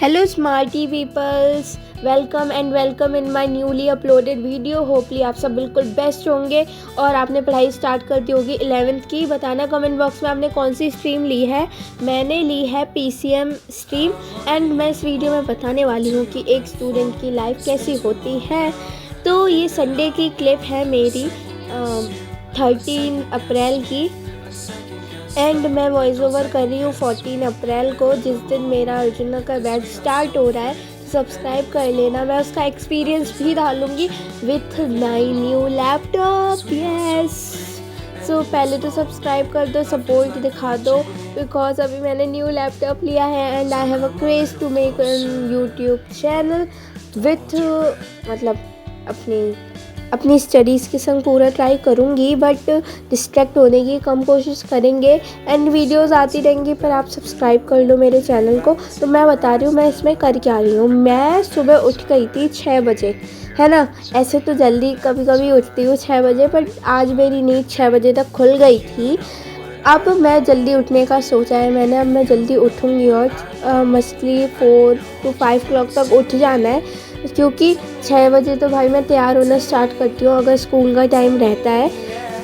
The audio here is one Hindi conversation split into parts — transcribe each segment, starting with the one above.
Hello smarty peoples, welcome and welcome in my newly uploaded video. होपली आप सब बिल्कुल बेस्ट होंगे और आपने पढ़ाई स्टार्ट कर दी होगी 11th की। बताना कमेंट बॉक्स में आपने कौन सी स्ट्रीम ली है। मैंने ली है PCM स्ट्रीम एंड मैं इस वीडियो में बताने वाली हूँ कि एक स्टूडेंट की लाइफ कैसी होती है। तो ये संडे की क्लिप है मेरी 13 अप्रैल की एंड मैं वॉइस ओवर कर रही हूँ 14 अप्रैल को, जिस दिन मेरा अर्जुना का बैच स्टार्ट हो रहा है। सब्सक्राइब कर लेना, मैं उसका एक्सपीरियंस भी डालूँगी with my new laptop. Yes, so पहले तो सब्सक्राइब कर दो, सपोर्ट दिखा दो, बिकॉज अभी मैंने न्यू लैपटॉप लिया है and I have a craze to make an YouTube channel with मतलब अपनी स्टडीज़ के संग पूरा ट्राई करूँगी, बट डिस्ट्रैक्ट होने की कम कोशिश करेंगे एंड वीडियोस आती रहेंगी। पर आप सब्सक्राइब कर लो मेरे चैनल को। तो मैं बता रही हूँ मैं इसमें कर क्या रही हूँ। मैं सुबह उठ गई थी 6 बजे, है ना। ऐसे तो जल्दी कभी कभी उठती हूँ 6 बजे, बट आज मेरी नींद 6 बजे तक खुल गई थी। अब मैं जल्दी उठने का सोचा है मैंने। अब मैं जल्दी उठूँगी और मस्टली 4 to 5 o'clock तक उठ जाना है, क्योंकि 6 बजे तो भाई मैं तैयार होना स्टार्ट करती हूँ अगर स्कूल का टाइम रहता है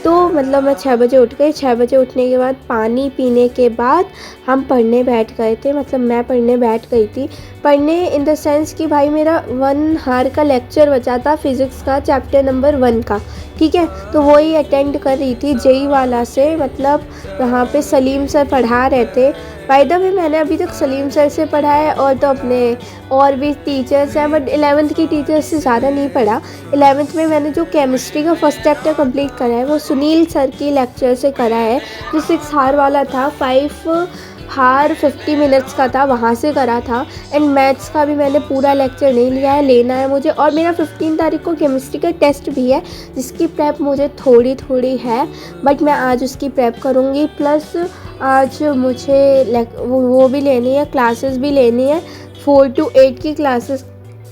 तो। मतलब मैं 6 बजे उठ गई। 6 बजे उठने के बाद पानी पीने के बाद हम पढ़ने बैठ गए थे। मतलब मैं पढ़ने बैठ गई थी। पढ़ने इन द सेंस कि भाई मेरा 1 आवर का लेक्चर बचा था फिज़िक्स का, चैप्टर नंबर 1 का, ठीक है। तो वही अटेंड कर रही थी जेई वाला से। मतलब वहाँ पे सलीम सर पढ़ा रहे थे। बाय द वे मैंने अभी तक सलीम सर से पढ़ा है और तो अपने और भी टीचर्स हैं, बट 11th की टीचर्स से ज़्यादा नहीं पढ़ा। 11th में मैंने जो केमिस्ट्री का फर्स्ट चैप्टर कंप्लीट करा है वो सुनील सर की लेक्चर से करा है, जो 6 आवर वाला था, 5 आवर 50 मिनट्स का था, वहाँ से करा था। एंड मैथ्स का भी मैंने पूरा लेक्चर नहीं लिया है, लेना है मुझे। और मेरा 15 तारीख को केमिस्ट्री का टेस्ट भी है, जिसकी प्रेप मुझे थोड़ी है, बट मैं आज उसकी प्रेप करूँगी। प्लस आज मुझे वो भी लेनी है, क्लासेस भी लेनी है, 4 to 8 की क्लासेस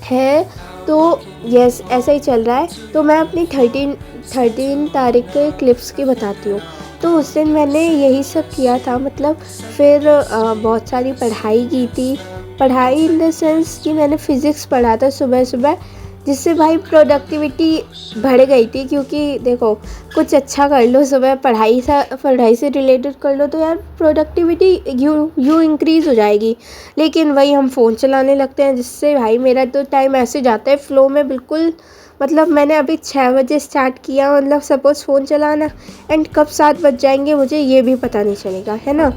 है। तो यस, ऐसा ही चल रहा है। तो मैं अपनी 13 तारीख के क्लिप्स की बताती हूँ। तो उस दिन मैंने यही सब किया था। मतलब फिर बहुत सारी पढ़ाई की थी। पढ़ाई इन द सेंस कि मैंने फ़िज़िक्स पढ़ा था सुबह सुबह, जिससे भाई प्रोडक्टिविटी बढ़ गई थी। क्योंकि देखो, कुछ अच्छा कर लो सुबह, पढ़ाई से रिलेटेड कर लो तो यार प्रोडक्टिविटी यू इंक्रीज़ हो जाएगी। लेकिन वही हम फ़ोन चलाने लगते हैं, जिससे भाई मेरा तो टाइम ऐसे जाता है फ़्लो में बिल्कुल। मतलब मैंने अभी 6 बजे स्टार्ट किया, मतलब सपोज़ फ़ोन चलाना, एंड कब 7 बज जाएंगे मुझे ये भी पता नहीं चलेगा, है ना।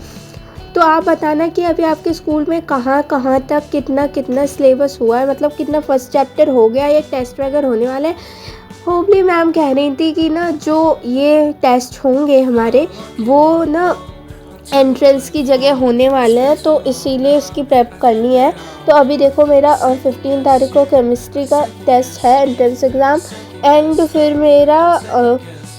तो आप बताना कि अभी आपके स्कूल में कहाँ तक कितना सिलेबस हुआ है, मतलब कितना फर्स्ट चैप्टर हो गया, या टेस्ट वगैरह होने वाले हैं। होपली मैम कह रही थी कि ना जो ये टेस्ट होंगे हमारे, वो ना एंट्रेंस की जगह होने वाले हैं, तो इसीलिए इसकी प्रेप करनी है। तो अभी देखो मेरा 15 तारीख को केमिस्ट्री का टेस्ट है, एंट्रेंस एग्ज़ाम, एंड फिर मेरा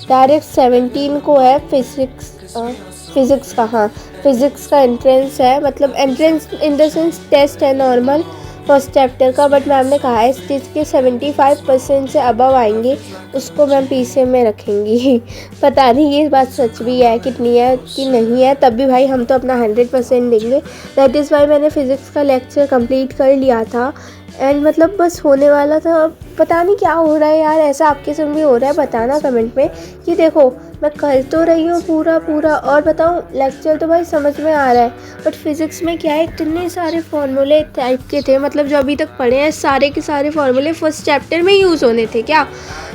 डायरेक्ट 17 को है फ़िज़िक्स का, हाँ फ़िज़िक्स का एंट्रेंस है। मतलब entrance in the sense test है नॉर्मल फर्स्ट चैप्टर का, बट मैम ने कहा है इस चीज़ के 75% से अबव आएंगे उसको मैम PCM में रखेंगी। पता नहीं ये बात सच भी है कितनी है कि नहीं है, तब भी भाई हम तो अपना 100% देंगे। दैट इज़ वाई मैंने फ़िज़िक्स का लेक्चर कंप्लीट कर लिया था एंड मतलब बस होने वाला था। पता नहीं क्या हो रहा है यार, ऐसा आपके संग भी हो रहा है, बताना कमेंट में कि देखो मैं कर तो रही हूँ पूरा। और बताऊँ, लेक्चर तो भाई समझ में आ रहा है, बट फिज़िक्स में क्या है, इतने सारे फार्मूले टाइप के थे। मतलब जो अभी तक पढ़े हैं सारे के सारे फार्मूले फर्स्ट चैप्टर में यूज़ होने थे क्या।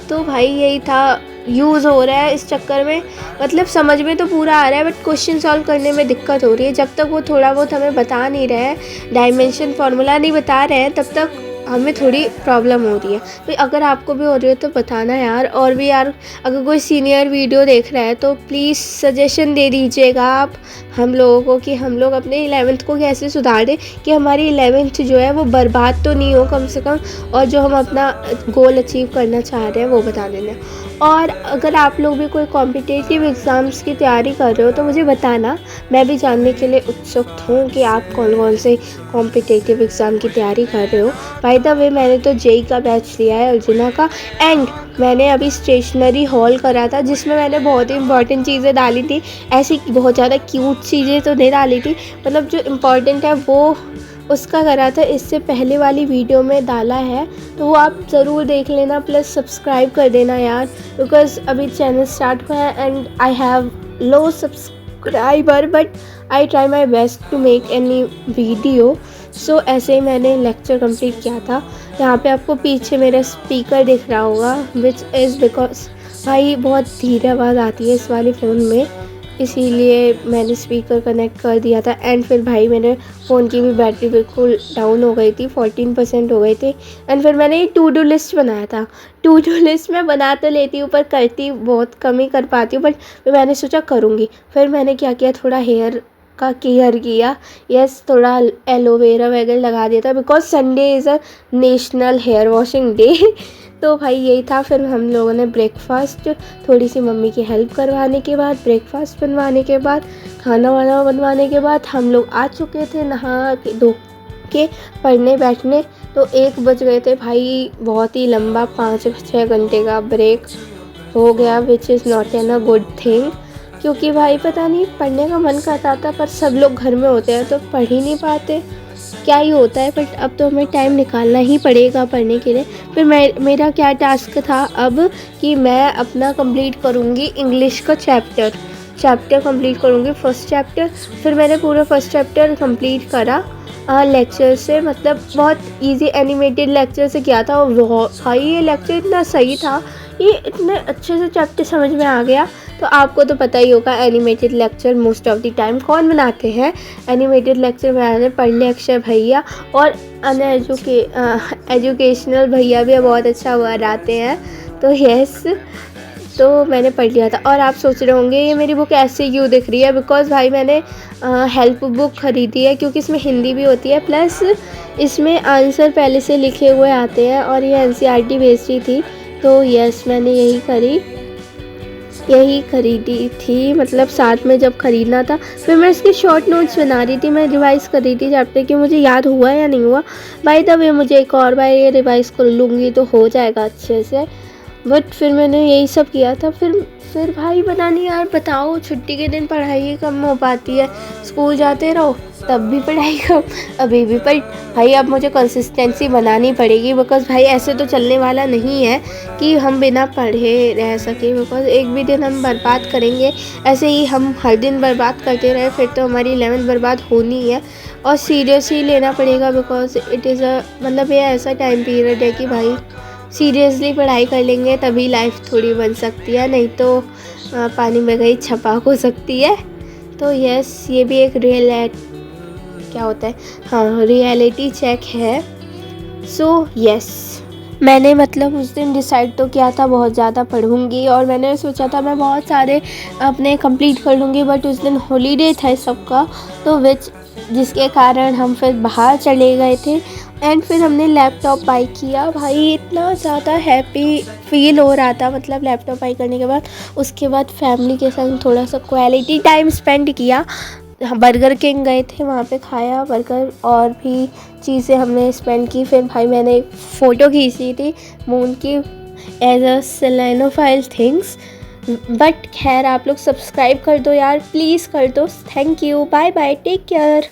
तो भाई यही था, यूज़ हो रहा है इस चक्कर में। मतलब समझ में तो पूरा आ रहा है, बट क्वेश्चन सॉल्व करने में दिक्कत हो रही है। जब तक वो थोड़ा बहुत हमें बता नहीं रहे हैं, डायमेंशन फार्मूला नहीं बता रहे हैं, तब तक हमें थोड़ी प्रॉब्लम हो रही है। तो अगर आपको भी हो रही है तो बताना यार। और भी यार, अगर कोई सीनियर वीडियो देख रहा है तो प्लीज़ सजेशन दे दीजिएगा आप हम लोगों को, कि हम लोग अपने 11th को कैसे सुधार दें, कि हमारी 11th जो है वो बर्बाद तो नहीं हो कम से कम, और जो हम अपना गोल अचीव करना चाह रहे हैं वो बता देना। और अगर आप लोग भी कोई कॉम्पिटिटिव एग्ज़ाम्स की तैयारी कर रहे हो तो मुझे बताना, मैं भी जानने के लिए उत्सुक हूँ कि आप कौन से कॉम्पिटिटिव एग्ज़ाम की तैयारी कर रहे हो। बाय द वे मैंने तो जेई का बैच लिया है अर्जुना का, एंड मैंने अभी स्टेशनरी हॉल करा था, जिसमें मैंने बहुत ही इंपॉर्टेंट चीज़ें डाली थी। ऐसी बहुत ज़्यादा क्यूट चीज़ें तो नहीं डाली थी, मतलब जो इम्पॉर्टेंट है वो उसका करा था, इससे पहले वाली वीडियो में डाला है, तो वो आप ज़रूर देख लेना। प्लस सब्सक्राइब कर देना यार, बिकॉज़ अभी चैनल स्टार्ट हुआ है and I have low subscriber, but I try my best to make any video. So ऐसे ही मैंने लेक्चर कंप्लीट किया था। यहाँ पे आपको पीछे मेरा स्पीकर दिख रहा होगा, विच इज़ बिकॉज भाई बहुत धीरे आवाज़ आती है इस वाले फ़ोन में, इसीलिए मैंने स्पीकर कनेक्ट कर दिया था। एंड फिर भाई मेरे फ़ोन की भी बैटरी बिल्कुल डाउन हो गई थी, 14% हो गई थी। एंड फिर मैंने टू डू लिस्ट बनाया था। टू डू लिस्ट मैं बना तो लेती हूँ पर करती बहुत कम ही कर पाती हूँ, बट फिर मैंने सोचा करूँगी। फिर मैंने क्या किया, थोड़ा हेयर का केयर किया, यस थोड़ा एलोवेरा वगैरह लगा दिया था, because Sunday is a national hair washing day. तो भाई यही था। फिर हम लोगों ने ब्रेकफास्ट, थोड़ी सी मम्मी की हेल्प करवाने के बाद, ब्रेकफास्ट बनवाने के बाद, खाना वाना बनवाने के बाद हम लोग आ चुके थे नहा के धो के पढ़ने बैठने। तो 1 बज गए थे भाई, बहुत ही लंबा 5-6 घंटे का ब्रेक हो गया, which is not an a good thing. क्योंकि भाई पता नहीं पढ़ने का मन करता था, पर सब लोग घर में होते हैं तो पढ़ ही नहीं पाते, क्या ही होता है। बट अब तो हमें टाइम निकालना ही पड़ेगा पढ़ने के लिए। फिर मेरा क्या टास्क था अब, कि मैं अपना कंप्लीट करूँगी इंग्लिश का चैप्टर कंप्लीट करूँगी, फर्स्ट चैप्टर। फिर मैंने पूरा फर्स्ट चैप्टर कंप्लीट करा लेक्चर से, मतलब बहुत इजी एनिमेटेड लेक्चर से किया था। और भाई ये लेक्चर इतना सही था, ये इतने अच्छे से चैप्टर समझ में आ गया। तो आपको तो पता ही होगा animated lecture most of the time कौन बनाते हैं। एनिमेटेड लेक्चर बनाते हैं पढ़ले अक्षय भैया, और एजुकेशनल भैया भी बहुत अच्छा बनाते हैं। तो यस, तो मैंने पढ़ लिया था। और आप सोच रहे होंगे ये मेरी बुक ऐसे क्यों दिख रही है, बिकॉज़ भाई मैंने हेल्प बुक ख़रीदी है, क्योंकि इसमें हिंदी भी होती है, प्लस इसमें आंसर पहले से लिखे हुए आते हैं, और ये एनसीईआरटी बेस्ड थी। तो यस, मैंने यही खरीदी थी, मतलब साथ में जब ख़रीदना था। फिर मैं इसके शॉर्ट नोट्स बना रही थी, मैं रिवाइज़ कर रही थी चैप्टर कि मुझे याद हुआ या नहीं हुआ। बाय द वे मुझे एक और बार ये रिवाइज़ कर लूँगी तो हो जाएगा अच्छे से। बट फिर मैंने यही सब किया था। फिर भाई पता नहीं यार, बताओ छुट्टी के दिन पढ़ाई कम हो पाती है, स्कूल जाते रहो तब भी पढ़ाई कम, अभी भी। पर भाई अब मुझे कंसिस्टेंसी बनानी पड़ेगी, बिकॉज़ भाई ऐसे तो चलने वाला नहीं है कि हम बिना पढ़े रह सकें, बिकॉज़ एक भी दिन हम बर्बाद करेंगे, ऐसे ही हम हर दिन बर्बाद करते रहे फिर तो हमारी 11th बर्बाद होनी है। और सीरियसली लेना पड़ेगा, बिकॉज़ इट इज़ मतलब ये ऐसा टाइम पीरियड है कि भाई सीरियसली पढ़ाई कर लेंगे तभी लाइफ थोड़ी बन सकती है, नहीं तो पानी में गई छपाक हो सकती है। तो यस, ये भी एक रियलिटी चेक है। सो यस, मैंने मतलब उस दिन डिसाइड तो किया था बहुत ज़्यादा पढ़ूंगी, और मैंने सोचा था मैं बहुत सारे अपने कंप्लीट कर लूँगी, बट उस दिन हॉलीडे था सबका, तो जिसके कारण हम फिर बाहर चले गए थे। एंड फिर हमने लैपटॉप बाई किया। भाई इतना ज़्यादा हैप्पी फील हो रहा था, मतलब लैपटॉप बाई करने के बाद। उसके बाद फैमिली के संग थोड़ा सा क्वालिटी टाइम स्पेंड किया। बर्गर किंग गए थे, वहाँ पे खाया बर्गर, और भी चीज़ें हमने स्पेंड की। फिर भाई मैंने एक फ़ोटो खींची थी मून की एज अ सेलेनोफाइल थिंग्स। बट खैर, आप लोग सब्सक्राइब कर दो यार, प्लीज़ कर दो। Thank you, bye bye, take care.